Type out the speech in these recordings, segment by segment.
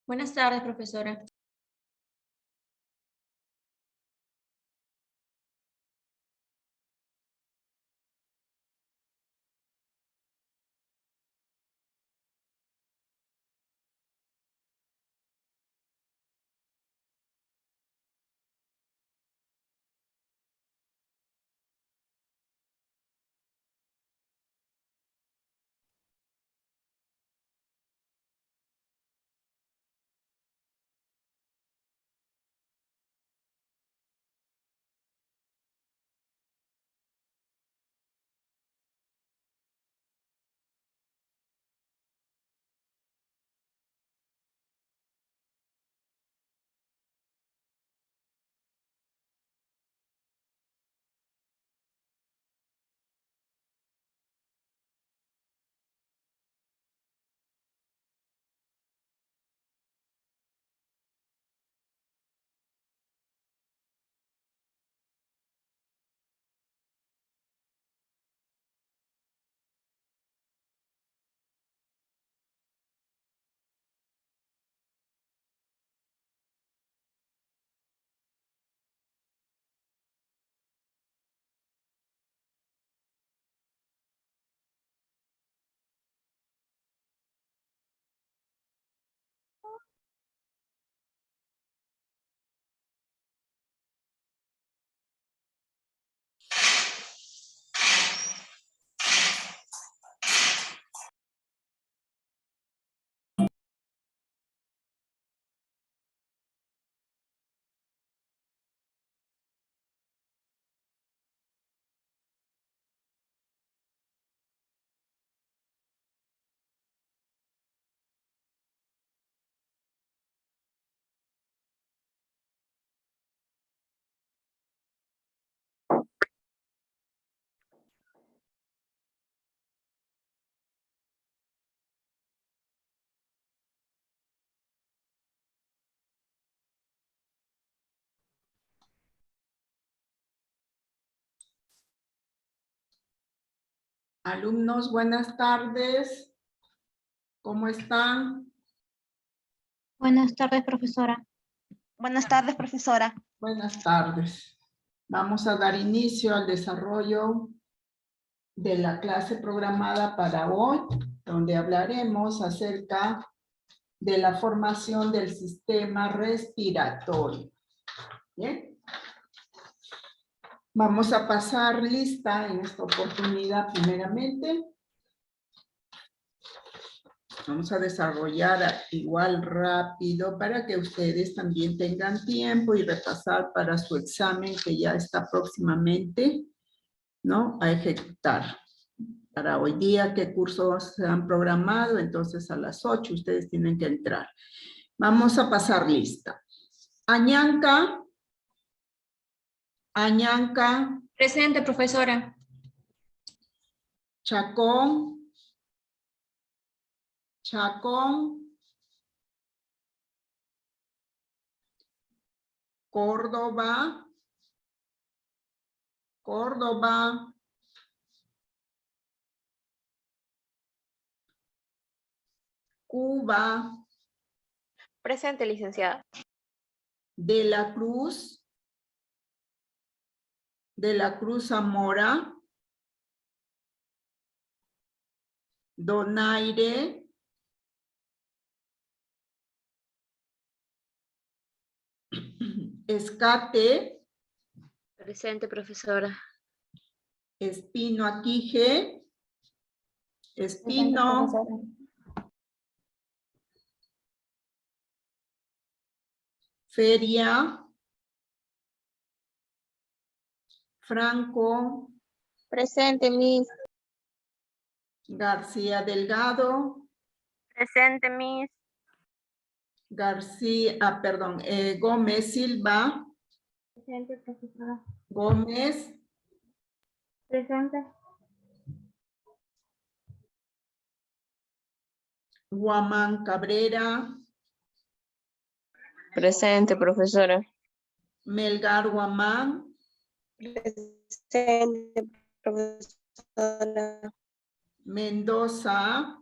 Buenas tardes, profesora. Alumnos, buenas tardes. ¿Cómo están? Buenas tardes, profesora. Buenas tardes, profesora. Buenas tardes. Vamos a dar inicio al desarrollo de la clase programada para hoy, donde hablaremos acerca de la formación del sistema respiratorio. ¿Bien? Vamos a pasar lista en esta oportunidad primeramente. Vamos a desarrollar igual rápido para que ustedes también tengan tiempo y repasar para su examen que ya está próximamente, ¿no?, a ejecutar. Para hoy día, ¿qué cursos se han programado? Entonces a las 8 ustedes tienen que entrar. Vamos a pasar lista. Añanca. Añanca. Presente, profesora. Chacón. Chacón. Córdoba. Córdoba. Cuba. Presente, licenciada. De la Cruz. De la Cruz Zamora. Donaire. Escate. Presente, profesora. Espino Aquije. Espino. Feria. Franco. Presente, Miss. García Delgado. Presente, Miss. García, perdón, Gómez Silva. Presente, profesora. Gómez. Presente. Guamán Cabrera. Presente, profesora. Melgar Guamán. Presente, profesora. Mendoza.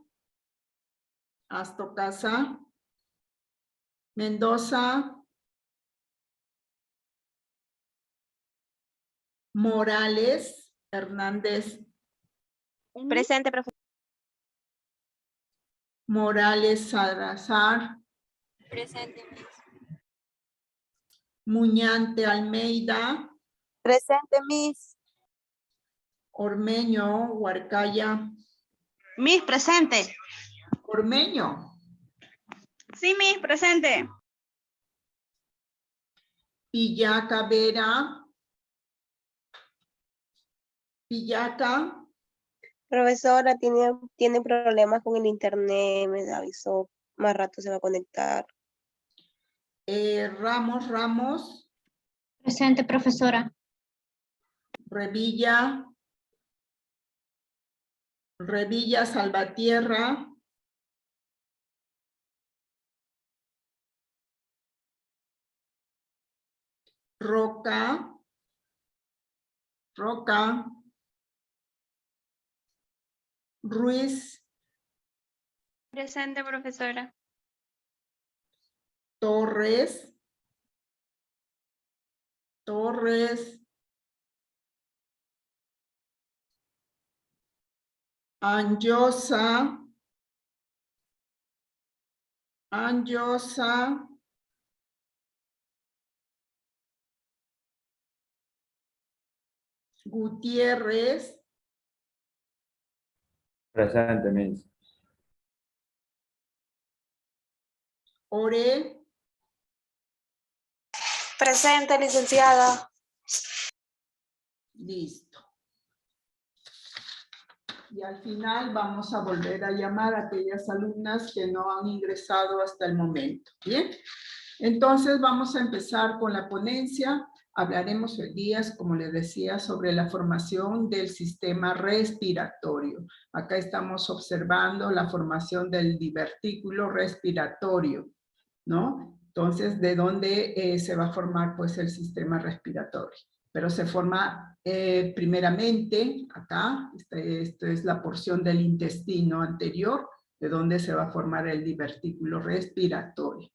Astocasa. Mendoza. Morales Hernández. Presente, profesora. Morales Salazar. Presente, Miss. Muñante Almeida. Presente, Miss. Ormeño Huarcaya. Miss, presente. Ormeño. Sí, Miss, presente. Pillaca Vera. Pillaca. Profesora, tiene problemas con el internet, me avisó. Más rato se va a conectar. Ramos. Presente, profesora. Revilla. Revilla Salvatierra. Roca. Ruiz. Presente, profesora. Torres. Anjosa. Gutiérrez. Presente, Miss. Ore. Presente, licenciada. Listo. Y al final vamos a volver a llamar a aquellas alumnas que no han ingresado hasta el momento. ¿Bien? Entonces vamos a empezar con la ponencia. Hablaremos hoy día, como les decía, sobre la formación del sistema respiratorio. Acá estamos observando la formación del divertículo respiratorio, ¿no? Entonces, ¿de dónde se va a formar pues el sistema respiratorio? Pero se forma primeramente acá, esta es la porción del intestino anterior, de donde se va a formar el divertículo respiratorio.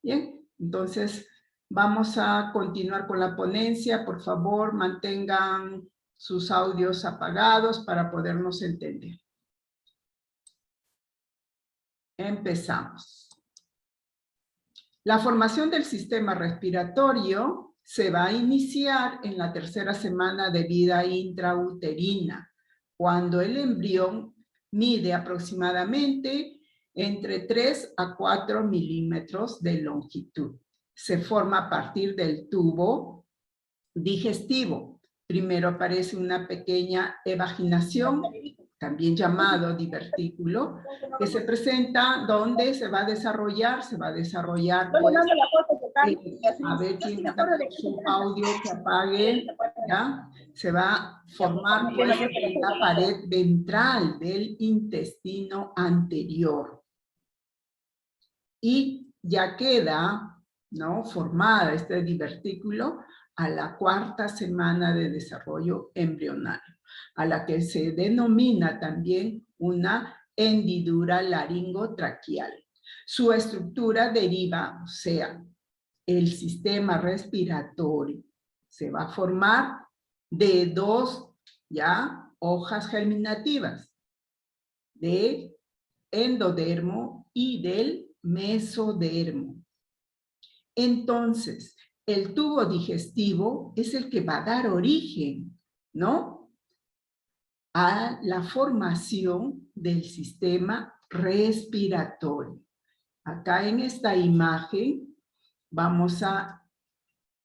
Bien, entonces vamos a continuar con la ponencia. Por favor, mantengan sus audios apagados para podernos entender. Empezamos. La formación del sistema respiratorio se va a iniciar en la tercera semana de vida intrauterina, cuando el embrión mide aproximadamente entre 3 a 4 milímetros de longitud. Se forma a partir del tubo digestivo. Primero aparece una pequeña evaginación, también llamado divertículo, que se presenta donde se va a desarrollar pues, a ver quién está con su audio que apague, ¿ya? Se va a formar pues en la pared ventral del intestino anterior. Y ya queda, ¿no?, formada este divertículo a la cuarta semana de desarrollo embrionario, a la que se denomina también una hendidura laringotraqueal. Su estructura deriva, o sea, el sistema respiratorio se va a formar de dos, ya, hojas germinativas, de endodermo y del mesodermo. Entonces, el tubo digestivo es el que va a dar origen, ¿no?, a la formación del sistema respiratorio. Acá en esta imagen vamos a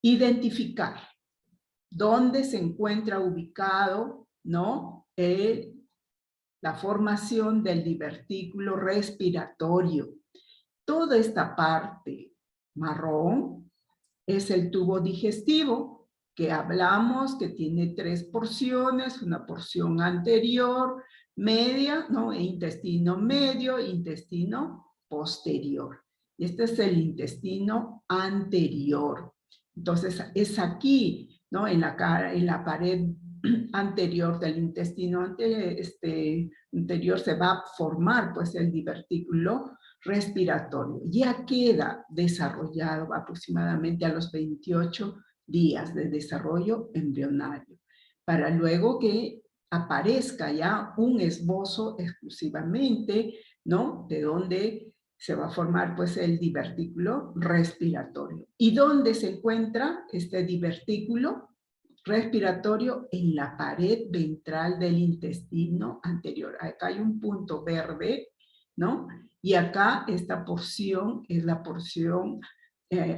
identificar dónde se encuentra ubicado, ¿no?, la formación del divertículo respiratorio. Toda esta parte marrón es el tubo digestivo, que hablamos que tiene 3 porciones, una porción anterior, media, ¿no?, e intestino medio, intestino posterior. Este es el intestino anterior. Entonces, es aquí, ¿no?, en la pared anterior del intestino anterior se va a formar pues el divertículo respiratorio. Ya queda desarrollado aproximadamente a los 28 días de desarrollo embrionario, para luego que aparezca ya un esbozo exclusivamente, ¿no? De donde se va a formar pues el divertículo respiratorio. ¿Y dónde se encuentra este divertículo respiratorio? En la pared ventral del intestino anterior. Acá hay un punto verde, ¿no? Y acá esta porción es la porción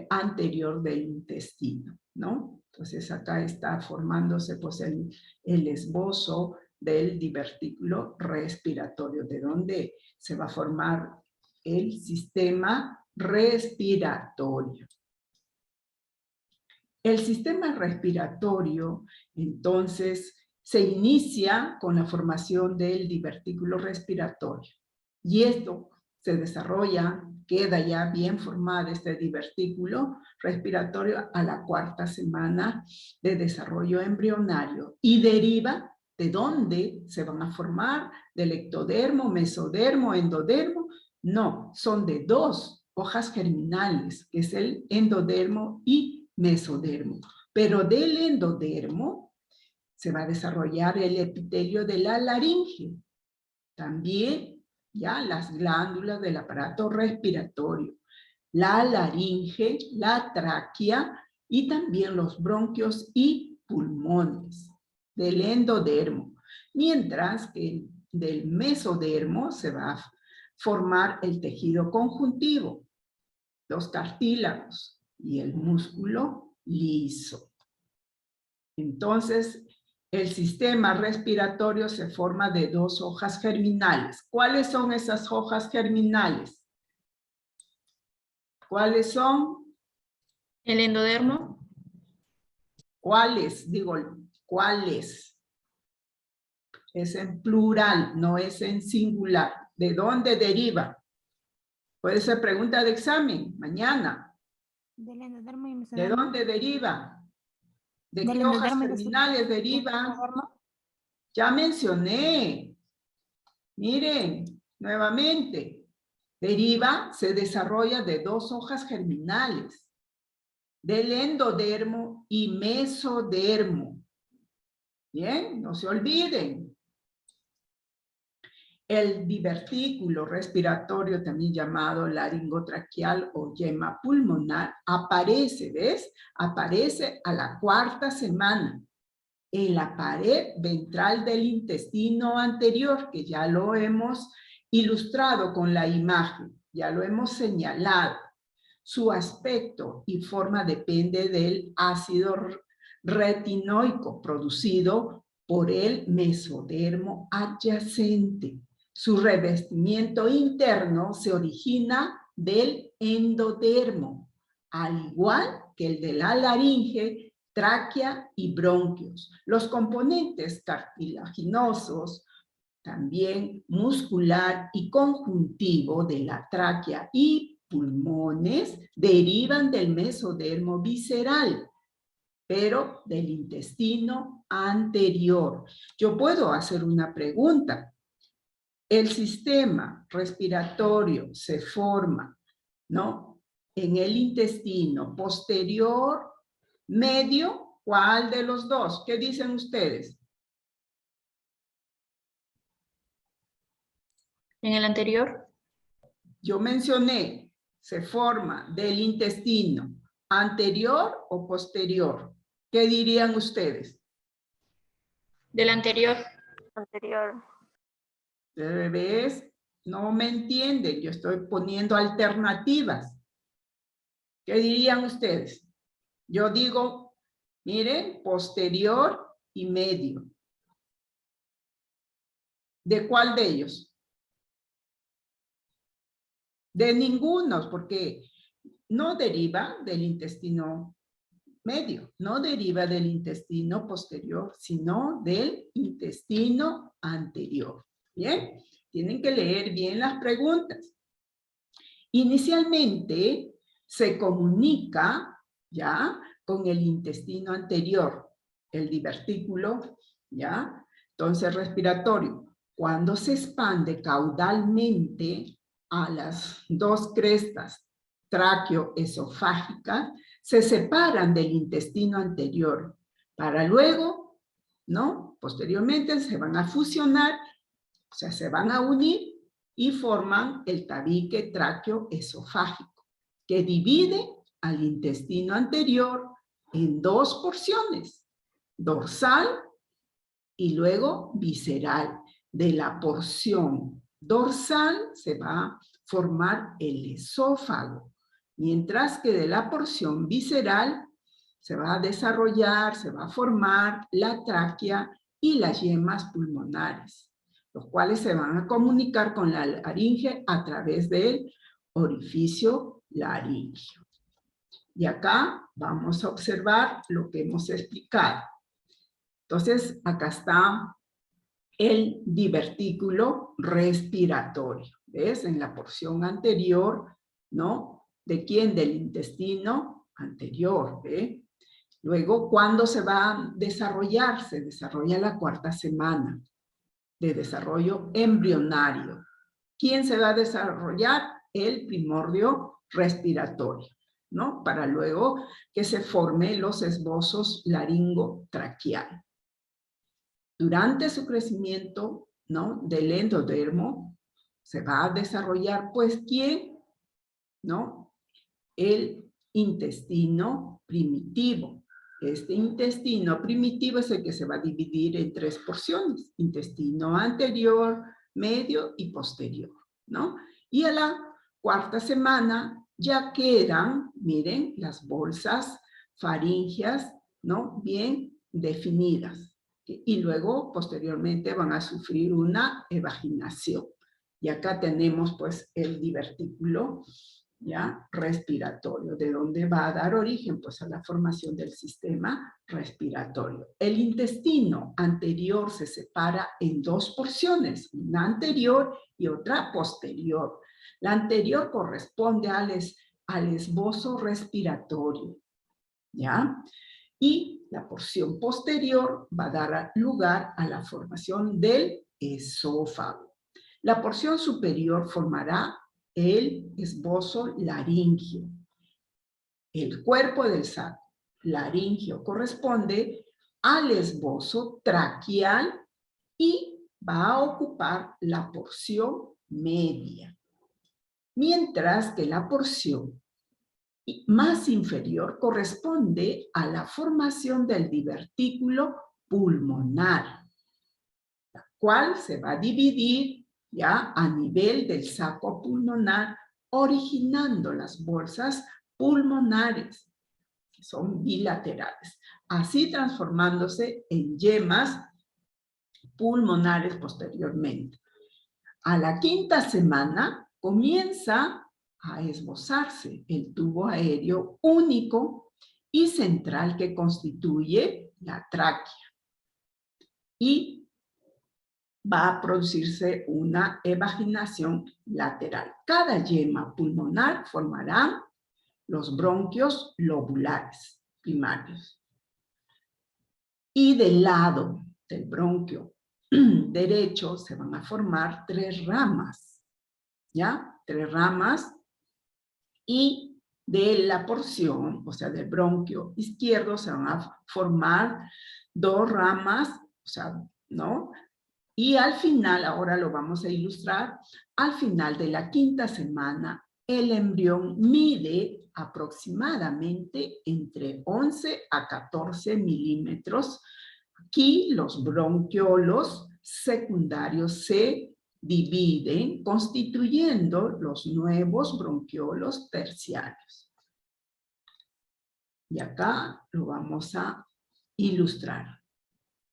anterior del intestino, ¿no? Entonces acá está formándose pues el esbozo del divertículo respiratorio, de donde se va a formar el sistema respiratorio. El sistema respiratorio, entonces, se inicia con la formación del divertículo respiratorio. Y esto se desarrolla, queda ya bien formado este divertículo respiratorio a la 4ª semana de desarrollo embrionario. Y deriva de dónde se van a formar, del ectodermo, mesodermo, endodermo. No, son de 2 hojas germinales, que es el endodermo y mesodermo. Pero del endodermo se va a desarrollar el epitelio de la laringe. También ya las glándulas del aparato respiratorio, la laringe, la tráquea y también los bronquios y pulmones del endodermo. Mientras que del mesodermo se va a formar el tejido conjuntivo, los cartílagos y el músculo liso. Entonces, el sistema respiratorio se forma de 2 hojas germinales. ¿Cuáles son esas hojas germinales? ¿Cuáles son? El endodermo. ¿Cuáles? Digo, ¿cuáles? Es en plural, no es en singular. ¿De dónde deriva? Puede ser pregunta de examen, mañana. Del endodermo y ¿De mesodermo. dónde deriva? ¿De Del qué hojas endodermo y germinales deriva? Ya mencioné. Miren, nuevamente. Deriva, se desarrolla de 2 hojas germinales. Del endodermo y mesodermo. Bien, no se olviden. El divertículo respiratorio, también llamado laringotraqueal o yema pulmonar, aparece, ¿ves? Aparece a la 4ª semana en la pared ventral del intestino anterior, que ya lo hemos ilustrado con la imagen, ya lo hemos señalado. Su aspecto y forma depende del ácido retinoico producido por el mesodermo adyacente. Su revestimiento interno se origina del endodermo, al igual que el de la laringe, tráquea y bronquios. Los componentes cartilaginosos, también muscular y conjuntivo de la tráquea y pulmones, derivan del mesodermo visceral, pero del intestino anterior. Yo puedo hacer una pregunta. El sistema respiratorio se forma, ¿no?, en el intestino posterior, medio, ¿cuál de los dos? ¿Qué dicen ustedes? En el anterior. Yo mencioné, se forma del intestino anterior o posterior. ¿Qué dirían ustedes? Del anterior. Anterior. Bebés, no me entienden, yo estoy poniendo alternativas. ¿Qué dirían ustedes? Yo digo, miren, posterior y medio. ¿De cuál de ellos? De ninguno, porque no deriva del intestino medio, no deriva del intestino posterior, sino del intestino anterior. ¿Bien? Tienen que leer bien las preguntas. Inicialmente se comunica ya con el intestino anterior, el divertículo, ¿ya? Entonces respiratorio. Cuando se expande caudalmente, a las dos crestas tráqueo-esofágicas, se separan del intestino anterior para luego, ¿no? Posteriormente se van a fusionar, o sea, se van a unir y forman el tabique tráqueo-esofágico, que divide al intestino anterior en dos porciones, dorsal y luego visceral. De la porción dorsal se va a formar el esófago, mientras que de la porción visceral se va a desarrollar, se va a formar la tráquea y las yemas pulmonares, los cuales se van a comunicar con la laringe a través del orificio laríngeo. Y acá vamos a observar lo que hemos explicado. Entonces, acá está el divertículo respiratorio. ¿Ves? En la porción anterior, ¿no? ¿De quién? Del intestino anterior, ¿ve? Luego, ¿cuándo se va a desarrollar? Se desarrolla la cuarta semana de desarrollo embrionario. ¿Quién se va a desarrollar? El primordio respiratorio, ¿no? Para luego que se formen los esbozos laringotraqueal. Durante su crecimiento, ¿no? Del endodermo, se va a desarrollar, pues, ¿quién? ¿No? El intestino primitivo. Este intestino primitivo es el que se va a dividir en tres porciones: intestino anterior, medio y posterior, ¿no? Y a la cuarta semana ya quedan, miren, las bolsas faríngeas, ¿no? Bien definidas. Y luego, posteriormente, van a sufrir una evaginación. Y acá tenemos, pues, el divertículo, ¿ya? Respiratorio, de donde va a dar origen, pues, a la formación del sistema respiratorio. El intestino anterior se separa en dos porciones, una anterior y otra posterior. La anterior corresponde al esbozo respiratorio, ¿ya? Y la porción posterior va a dar lugar a la formación del esófago. La porción superior formará el esbozo laríngeo. El cuerpo del saco laríngeo corresponde al esbozo traqueal y va a ocupar la porción media. Mientras que la porción más inferior corresponde a la formación del divertículo pulmonar, la cual se va a dividir ya a nivel del saco pulmonar, originando las bolsas pulmonares, que son bilaterales, así transformándose en yemas pulmonares posteriormente. A la quinta semana comienza a esbozarse el tubo aéreo único y central que constituye la tráquea. Y va a producirse una evaginación lateral. Cada yema pulmonar formará los bronquios lobulares primarios. Y del lado del bronquio derecho se van a formar tres ramas, ¿ya? Tres ramas. Y de la porción, o sea, del bronquio izquierdo, se van a formar dos ramas, o sea, ¿no? Y al final, ahora lo vamos a ilustrar, al final de la quinta semana, el embrión mide aproximadamente entre 11 a 14 milímetros. Aquí los bronquiolos secundarios se dividen, constituyendo los nuevos bronquiolos terciarios. Y acá lo vamos a ilustrar.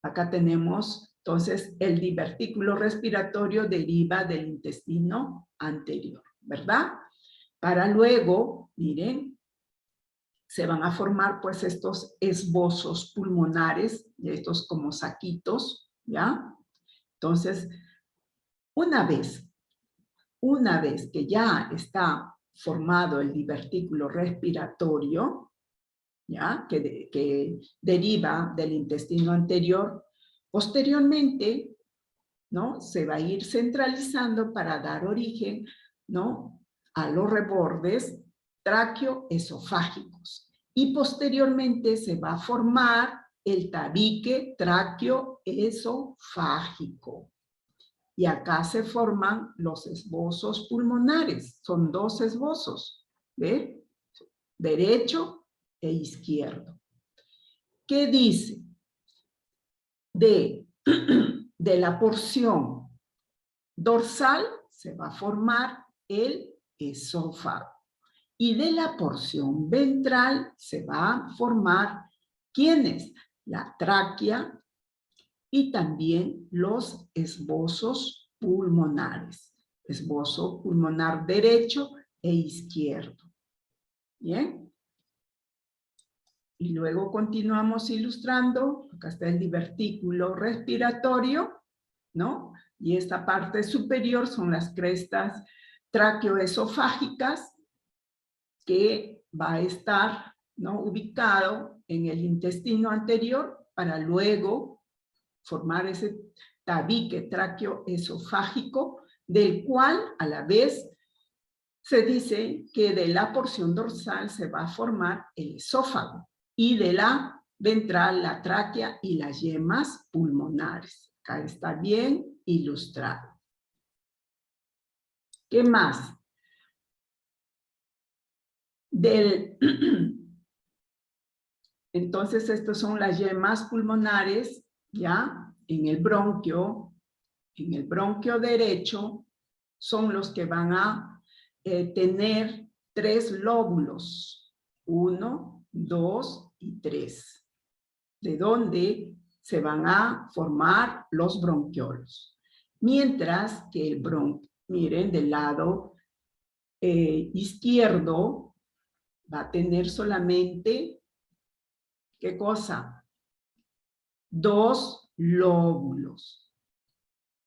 Acá tenemos, entonces, el divertículo respiratorio deriva del intestino anterior, ¿verdad? Para luego, miren, se van a formar, pues, estos esbozos pulmonares, estos como saquitos, ¿ya? Entonces, una vez que ya está formado el divertículo respiratorio, ¿ya? Que deriva del intestino anterior, posteriormente, ¿no? Se va a ir centralizando para dar origen ¿no? A los rebordes tráqueo-esofágicos. Y posteriormente se va a formar el tabique tráqueo-esofágico. Y acá se forman los esbozos pulmonares. Son dos esbozos, ¿ve? Derecho e izquierdo. ¿Qué dice? De la porción dorsal se va a formar el esófago. Y de la porción ventral se va a formar, ¿quiénes? La tráquea y también los esbozos pulmonares. Esbozo pulmonar derecho e izquierdo. ¿Bien? Y luego continuamos ilustrando. Acá está el divertículo respiratorio, ¿no? Y esta parte superior son las crestas tráqueo-esofágicas que va a estar, ¿no?, ubicado en el intestino anterior para luego formar ese tabique tráqueo-esofágico, del cual a la vez se dice que de la porción dorsal se va a formar el esófago y de la ventral la tráquea y las yemas pulmonares. Acá está bien ilustrado. ¿Qué más? Entonces, estas son las yemas pulmonares, ¿ya? En el bronquio derecho, son los que van a tener 3 lóbulos. 1, 2 y 3. De donde se van a formar los bronquiolos. Mientras que el bronquio, miren, del lado izquierdo, va a tener solamente, ¿qué cosa? 2 lóbulos.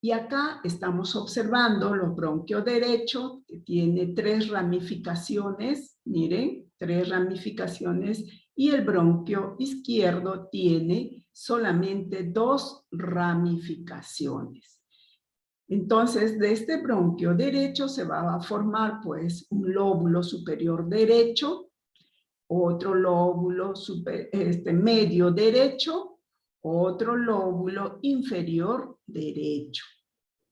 Y acá estamos observando los bronquios derecho, que tiene 3 ramificaciones, miren, 3 ramificaciones, y el bronquio izquierdo tiene solamente 2 ramificaciones. Entonces, de este bronquio derecho se va a formar, pues, un lóbulo superior derecho, otro lóbulo medio derecho, otro lóbulo inferior derecho,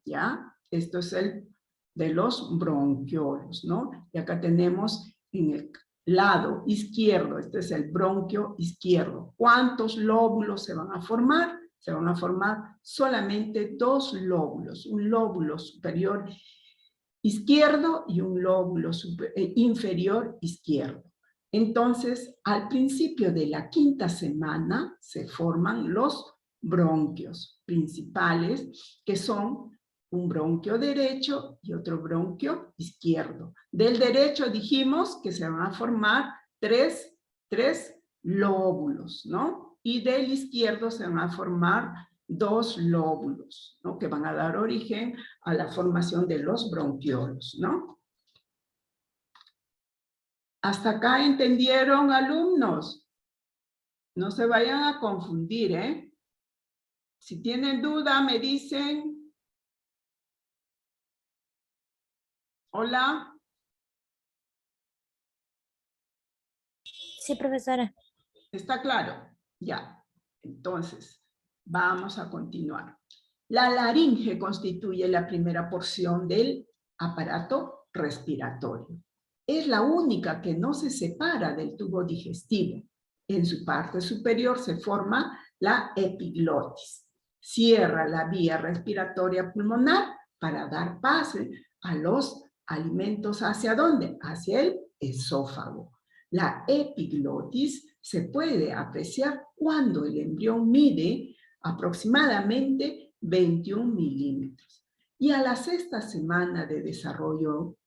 ¿ya? Esto es el de los bronquiolos, ¿no? Y acá tenemos en el lado izquierdo, este es el bronquio izquierdo. ¿Cuántos lóbulos se van a formar? Se van a formar solamente 2 lóbulos, un lóbulo superior izquierdo y un lóbulo inferior izquierdo. Entonces, al principio de la 5ª semana se forman los bronquios principales, que son un bronquio derecho y otro bronquio izquierdo. Del derecho dijimos que se van a formar 3 lóbulos, ¿no? Y del izquierdo se van a formar 2 lóbulos, ¿no?, que van a dar origen a la formación de los bronquiolos, ¿no? ¿Hasta acá entendieron, alumnos? No se vayan a confundir, ¿eh? Si tienen duda, me dicen. Hola. Sí, profesora. ¿Está claro? Ya. Entonces, vamos a continuar. La laringe constituye la primera porción del aparato respiratorio. Es la única que no se separa del tubo digestivo. En su parte superior se forma la epiglotis. Cierra la vía respiratoria pulmonar para dar pase a los alimentos. ¿Hacia dónde? Hacia el esófago. La epiglotis se puede apreciar cuando el embrión mide aproximadamente 21 milímetros. Y a la 6ª semana de desarrollo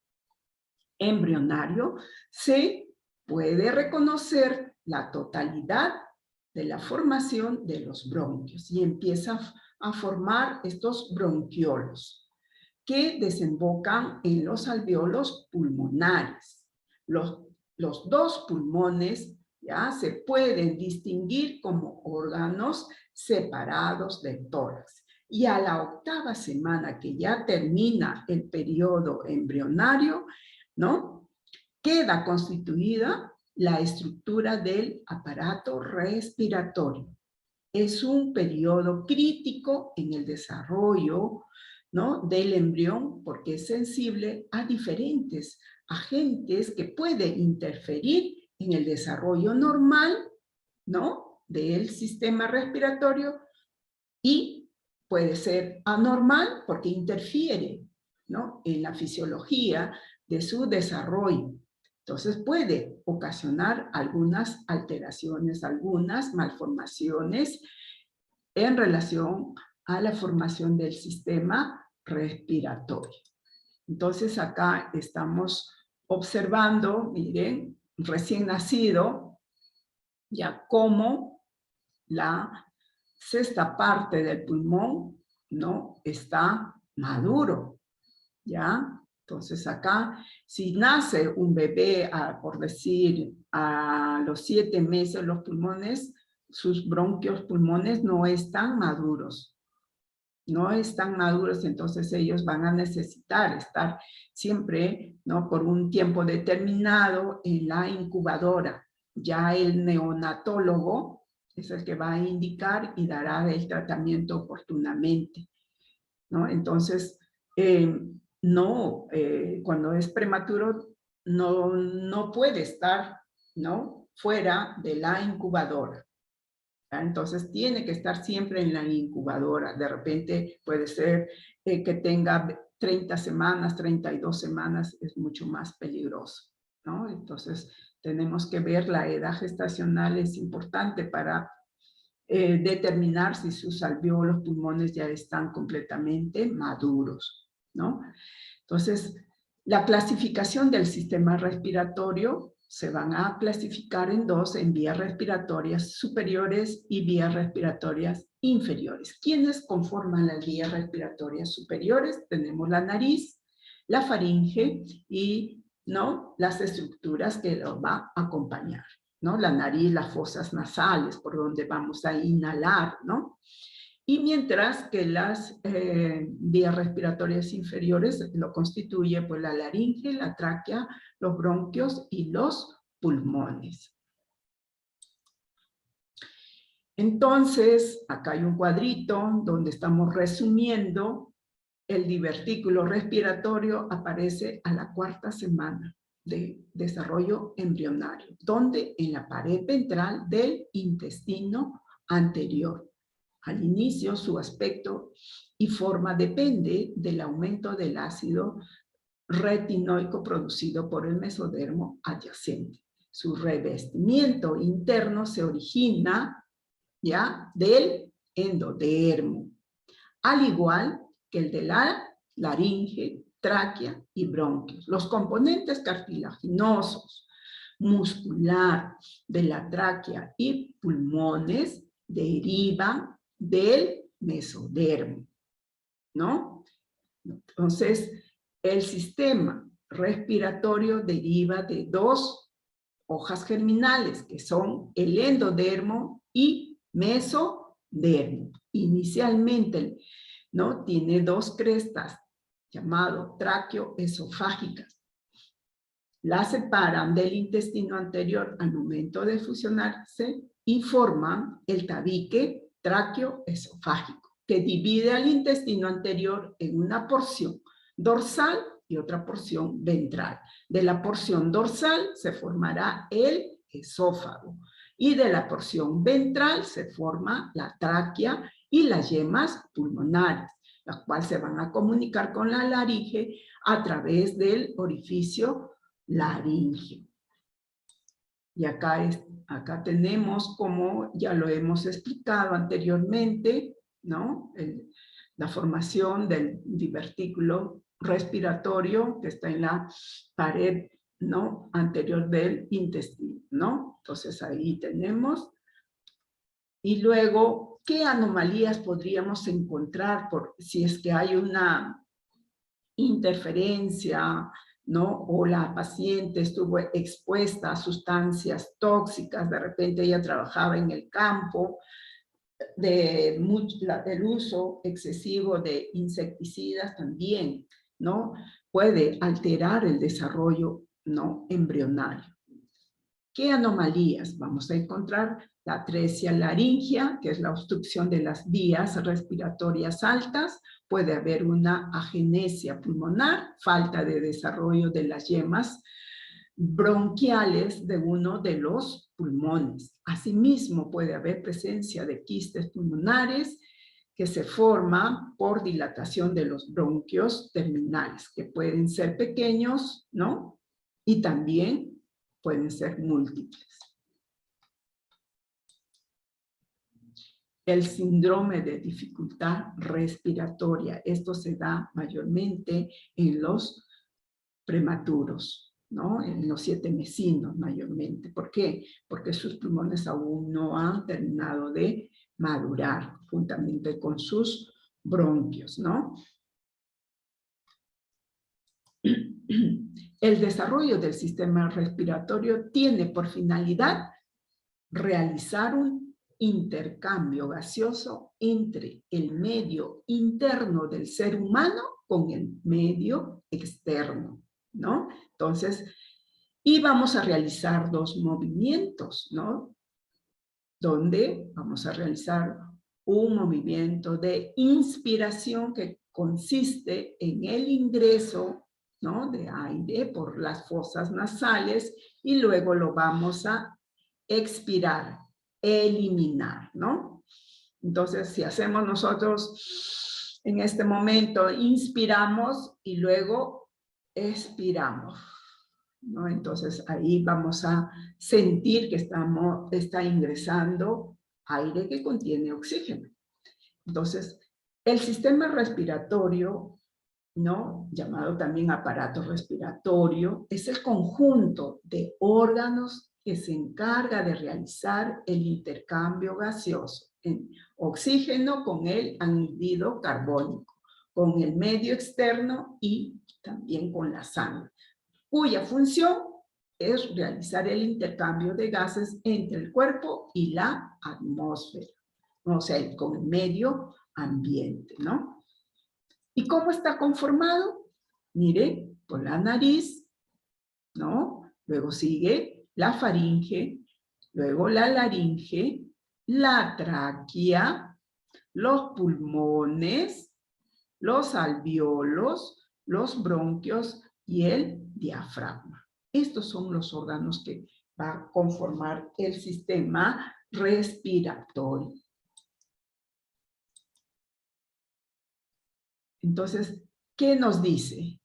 embrionario se puede reconocer la totalidad de la formación de los bronquios y empieza a formar estos bronquiolos que desembocan en los alveolos pulmonares. Los 2 pulmones ya se pueden distinguir como órganos separados del tórax. Y a la 8ª semana, que ya termina el periodo embrionario, ¿no? Queda constituida la estructura del aparato respiratorio. Es un periodo crítico en el desarrollo, ¿no?, del embrión, porque es sensible a diferentes agentes que pueden interferir en el desarrollo normal, ¿no?, del sistema respiratorio, y puede ser anormal porque interfiere, ¿no?, en la fisiología de su desarrollo. Entonces puede ocasionar algunas alteraciones, algunas malformaciones en relación a la formación del sistema respiratorio. Entonces acá estamos observando, miren, recién nacido, ya cómo la 6ª parte del pulmón, ¿no?, está maduro, ¿ya? Entonces acá, si nace un bebé, por decir, a los 7 meses, los pulmones, sus bronquios, pulmones no están maduros. No están maduros, entonces ellos van a necesitar estar siempre, ¿no?, por un tiempo determinado en la incubadora. Ya el neonatólogo es el que va a indicar y dará el tratamiento oportunamente, ¿no? Entonces, cuando es prematuro, no puede estar, ¿no?, fuera de la incubadora. ¿Ya? Entonces, tiene que estar siempre en la incubadora. De repente puede ser que tenga 30 semanas, 32 semanas, es mucho más peligroso, ¿no? Entonces, tenemos que ver la edad gestacional, es importante para determinar si sus alvéolos, pulmones ya están completamente maduros, ¿no? Entonces, la clasificación del sistema respiratorio se van a clasificar en 2, en vías respiratorias superiores y vías respiratorias inferiores. ¿Quiénes conforman las vías respiratorias superiores? Tenemos la nariz, la faringe y, ¿no?, las estructuras que lo va a acompañar, ¿no? La nariz, las fosas nasales, por donde vamos a inhalar, ¿no? Y mientras que las vías respiratorias inferiores lo constituye pues la laringe, la tráquea, los bronquios y los pulmones. Entonces, acá hay un cuadrito donde estamos resumiendo. El divertículo respiratorio aparece a la 4ª semana de desarrollo embrionario, donde en la pared ventral del intestino anterior. Al inicio, su aspecto y forma depende del aumento del ácido retinoico producido por el mesodermo adyacente. Su revestimiento interno se origina, ¿ya?, del endodermo, al igual que el de la laringe, tráquea y bronquios. Los componentes cartilaginosos, muscular de la tráquea y pulmones derivan del mesodermo, ¿no? Entonces, el sistema respiratorio deriva de 2 hojas germinales, que son el endodermo y mesodermo. Inicialmente, ¿no?, tiene 2 crestas, llamado tráqueo-esofágicas. La separan del intestino anterior al momento de fusionarse y forman el tabique tráqueo-esofágico, que divide al intestino anterior en una porción dorsal y otra porción ventral. De la porción dorsal se formará el esófago y de la porción ventral se forma la tráquea y las yemas pulmonares, las cuales se van a comunicar con la laringe a través del orificio laríngeo. Y acá tenemos, como ya lo hemos explicado anteriormente, ¿no?, la formación del divertículo respiratorio que está en la pared, ¿no?, anterior del intestino, ¿no? Entonces ahí tenemos. Y luego, ¿qué anomalías podríamos encontrar si es que hay una interferencia, ¿no?, o la paciente estuvo expuesta a sustancias tóxicas, de repente ella trabajaba en el campo, el uso excesivo de insecticidas también, ¿no? Puede alterar el desarrollo, ¿no?, embrionario. ¿Qué anomalías vamos a encontrar? La atresia laringea, que es la obstrucción de las vías respiratorias altas. Puede haber una agenesia pulmonar, falta de desarrollo de las yemas bronquiales de uno de los pulmones. Asimismo, puede haber presencia de quistes pulmonares que se forman por dilatación de los bronquios terminales, que pueden ser pequeños, ¿no? Y también pueden ser múltiples. El síndrome de dificultad respiratoria, esto se da mayormente en los prematuros, ¿no? En los 7 mesinos mayormente. ¿Por qué? Porque sus pulmones aún no han terminado de madurar juntamente con sus bronquios, ¿no? El desarrollo del sistema respiratorio tiene por finalidad realizar un intercambio gaseoso entre el medio interno del ser humano con el medio externo, ¿no? Entonces, y vamos a realizar 2 movimientos, ¿no? Donde vamos a realizar un movimiento de inspiración que consiste en el ingreso, ¿no?, de aire por las fosas nasales, y luego lo vamos a expirar, eliminar, ¿no? Entonces, si hacemos nosotros en este momento, inspiramos y luego expiramos, ¿no? Entonces, ahí vamos a sentir que está ingresando aire que contiene oxígeno. Entonces, el sistema respiratorio, ¿no?, llamado también aparato respiratorio, es el conjunto de órganos que se encarga de realizar el intercambio gaseoso en oxígeno con el anhídrido carbónico, con el medio externo y también con la sangre, cuya función es realizar el intercambio de gases entre el cuerpo y la atmósfera, o sea, con el medio ambiente, ¿no? ¿Y cómo está conformado? Mire, por la nariz, ¿no? Luego sigue la faringe, luego la laringe, la tráquea, los pulmones, los alvéolos, los bronquios y el diafragma. Estos son los órganos que van a conformar el sistema respiratorio. Entonces, ¿qué nos dice?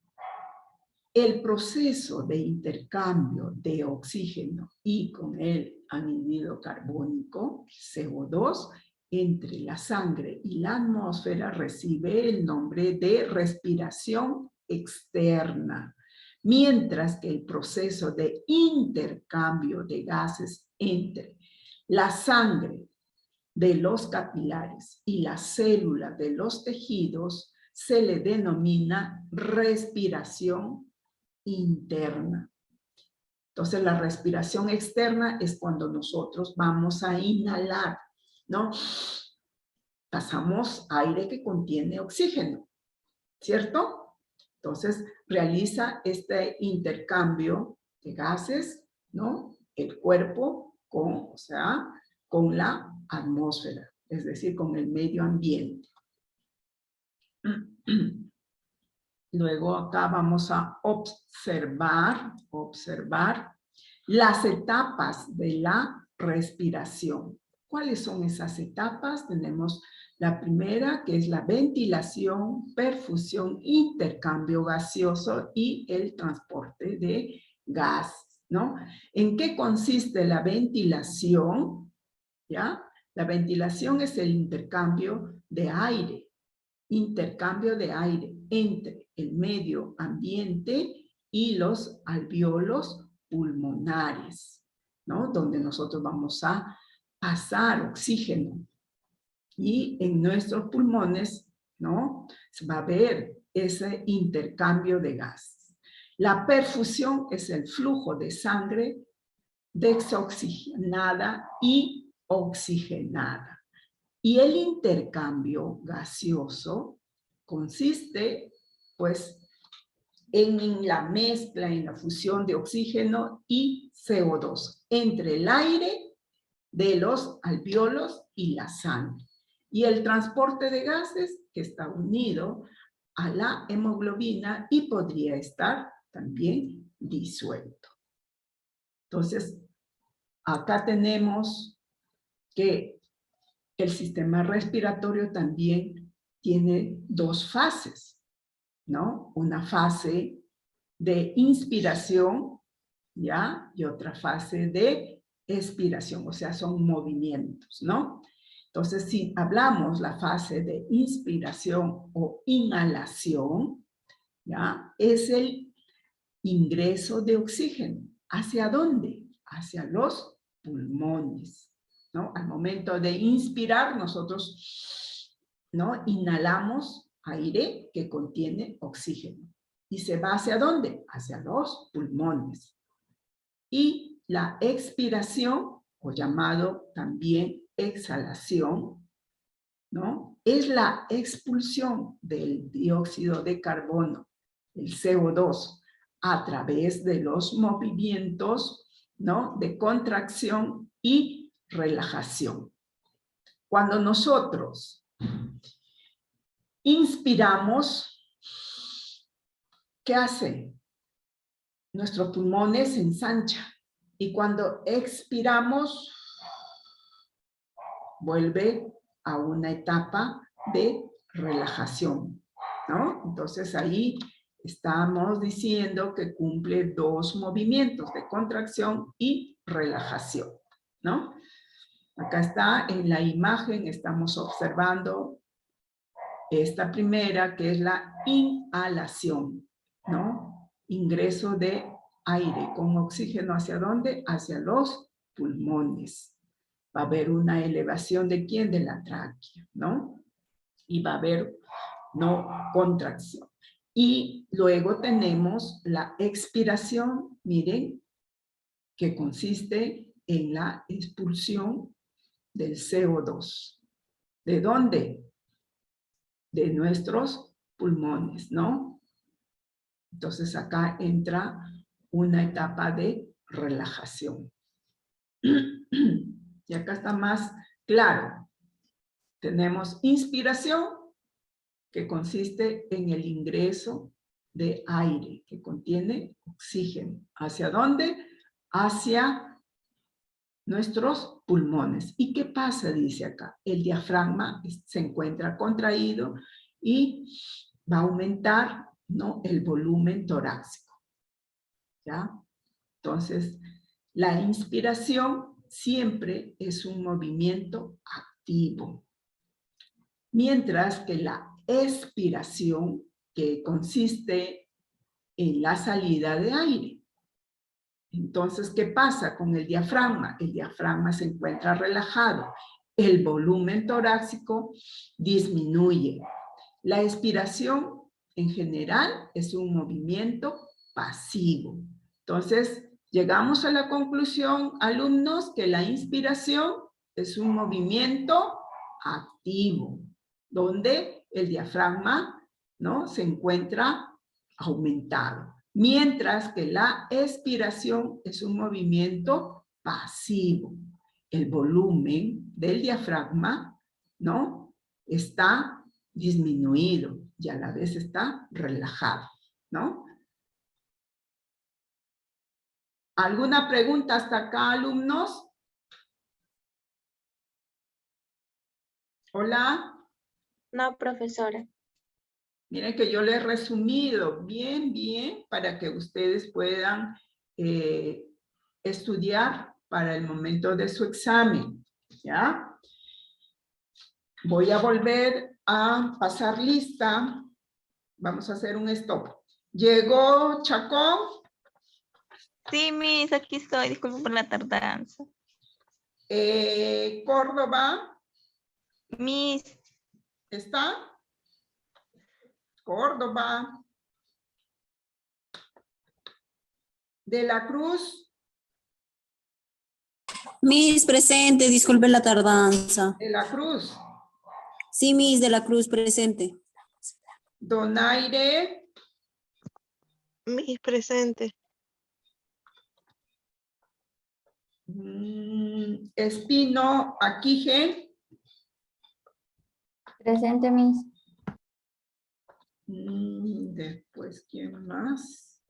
El proceso de intercambio de oxígeno y con el anhídrido carbónico, CO2, entre la sangre y la atmósfera recibe el nombre de respiración externa, mientras que el proceso de intercambio de gases entre la sangre de los capilares y las células de los tejidos se le denomina respiración interna. Entonces, la respiración externa es cuando nosotros vamos a inhalar, ¿no? Pasamos aire que contiene oxígeno, ¿cierto? Entonces, realiza este intercambio de gases, ¿no? El cuerpo con, o sea, con la atmósfera, es decir, con el medio ambiente. Luego acá vamos a observar las etapas de la respiración. ¿Cuáles son esas etapas? Tenemos la primera, que es la ventilación, perfusión, intercambio gaseoso y el transporte de gas, ¿no? ¿En qué consiste la ventilación? ¿Ya? La ventilación es el intercambio de aire entre el medio ambiente y los alvéolos pulmonares, ¿no? Donde nosotros vamos a pasar oxígeno. Y en nuestros pulmones, ¿no?, se va a ver ese intercambio de gases. La perfusión es el flujo de sangre desoxigenada y oxigenada. Y el intercambio gaseoso consiste, pues, en la mezcla, en la fusión de oxígeno y CO2 entre el aire de los alvéolos y la sangre. Y el transporte de gases que está unido a la hemoglobina y podría estar también disuelto. Entonces, acá tenemos que el sistema respiratorio también tiene dos fases, ¿no? Una fase de inspiración, ¿ya? Y otra fase de expiración, o sea, son movimientos, ¿no? Entonces, si hablamos la fase de inspiración o inhalación, ¿ya? Es el ingreso de oxígeno. ¿Hacia dónde? Hacia los pulmones, ¿no? Al momento de inspirar, nosotros, ¿no? Inhalamos aire que contiene oxígeno. ¿Y se va hacia dónde? Hacia los pulmones. Y la expiración, o llamado también exhalación, ¿no? Es la expulsión del dióxido de carbono, el CO2, a través de los movimientos, ¿no? De contracción y relajación. Cuando nosotros inspiramos, ¿qué hace? Nuestros pulmones se ensanchan. Y cuando expiramos, vuelve a una etapa de relajación, ¿no? Entonces ahí estamos diciendo que cumple dos movimientos de contracción y relajación, ¿no? Acá está en la imagen, estamos observando esta primera, que es la inhalación, ¿no? Ingreso de aire con oxígeno, ¿hacia dónde? Hacia los pulmones. Va a haber una elevación de ¿quién? De la tráquea, ¿no? Y va a haber, ¿no? Contracción. Y luego tenemos la expiración, miren, que consiste en la expulsión del CO2. ¿De dónde? De nuestros pulmones, ¿no? Entonces acá entra una etapa de relajación. Y acá está más claro. Tenemos inspiración, que consiste en el ingreso de aire, que contiene oxígeno. ¿Hacia dónde? Hacia nuestros pulmones. ¿Y qué pasa? Dice acá. El diafragma se encuentra contraído y va a aumentar, ¿no? El volumen torácico. ¿Ya? Entonces, la inspiración siempre es un movimiento activo. Mientras que la expiración, que consiste en la salida de aire. Entonces, ¿qué pasa con el diafragma? El diafragma se encuentra relajado. El volumen torácico disminuye. La expiración, en general, es un movimiento pasivo. Entonces, llegamos a la conclusión, alumnos, que la inspiración es un movimiento activo, donde el diafragma, ¿no? Se encuentra aumentado. Mientras que la expiración es un movimiento pasivo. El volumen del diafragma, ¿no? Está disminuido y a la vez está relajado, ¿no? ¿Alguna pregunta hasta acá, alumnos? Hola. No, profesora. Miren que yo les he resumido bien para que ustedes puedan estudiar para el momento de su examen, ¿ya? Voy a volver a pasar lista. Vamos a hacer un stop. ¿Llegó Chacón? Sí, Miss, aquí estoy. Disculpe por la tardanza. Córdoba, Miss, ¿está? Córdoba. De la Cruz. Miss, presente, disculpe la tardanza. De la Cruz. Sí, Miss de la Cruz, presente. Donaire, Miss, presente. Espino Aquije, Presente, Miss. después, ¿quién más?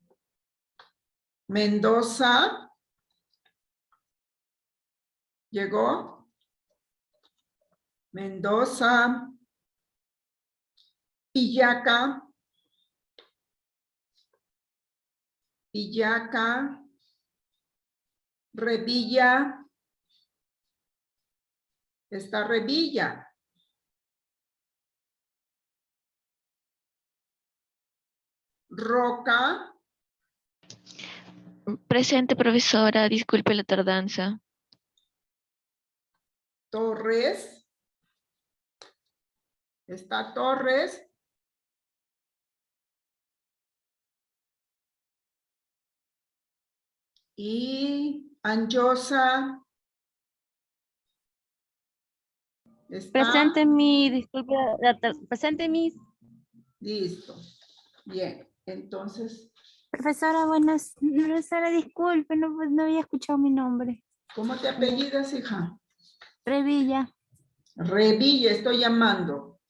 Mendoza, ¿llegó? Mendoza, Pillaca, Revilla, está Revilla. Roca, Presente, profesora. Disculpe la tardanza. Torres, está Torres. Y Anjosa. ¿Está? Presente, mi, disculpe, presente, Miss. Listo. Bien, entonces, Profesora, buenas, profesora, disculpe, no, no había escuchado mi nombre. ¿cómo te apellidas, hija? Revilla, Revilla, estoy llamando.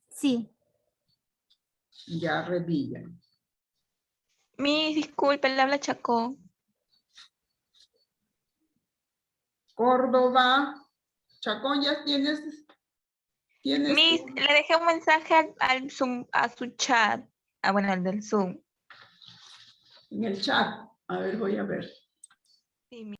sí. Ya, Revilla. Miss, disculpe, le habla Chacón. Córdoba. Chacón, ¿ya tienes? Miss, le dejé un mensaje al Zoom, a su chat. Ah, bueno, al del Zoom. En el chat. A ver, voy a ver. Sí, Miss.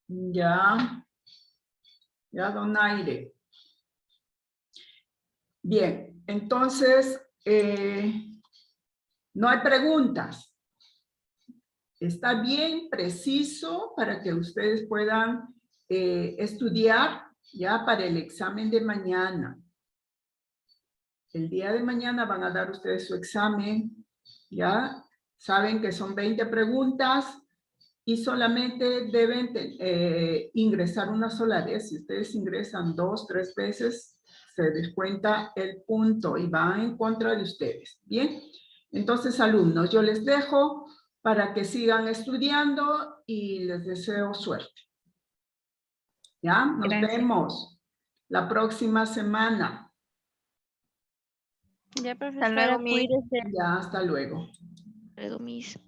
Ya. Ya, Donaire. Bien, entonces, no hay preguntas. Está bien preciso para que ustedes puedan estudiar ya para el examen de mañana. El día de mañana van a dar ustedes su examen, ya saben que son 20 preguntas y solamente deben ingresar una sola vez. Si ustedes ingresan 2, 3 veces, se descuenta el punto y va en contra de ustedes. Bien, entonces alumnos, yo les dejo para que sigan estudiando y les deseo suerte. ¿Ya? Nos vemos la próxima semana. Ya, Hasta profesora, luego, Miss. cuídese. Ya, hasta luego. Luego, Miss.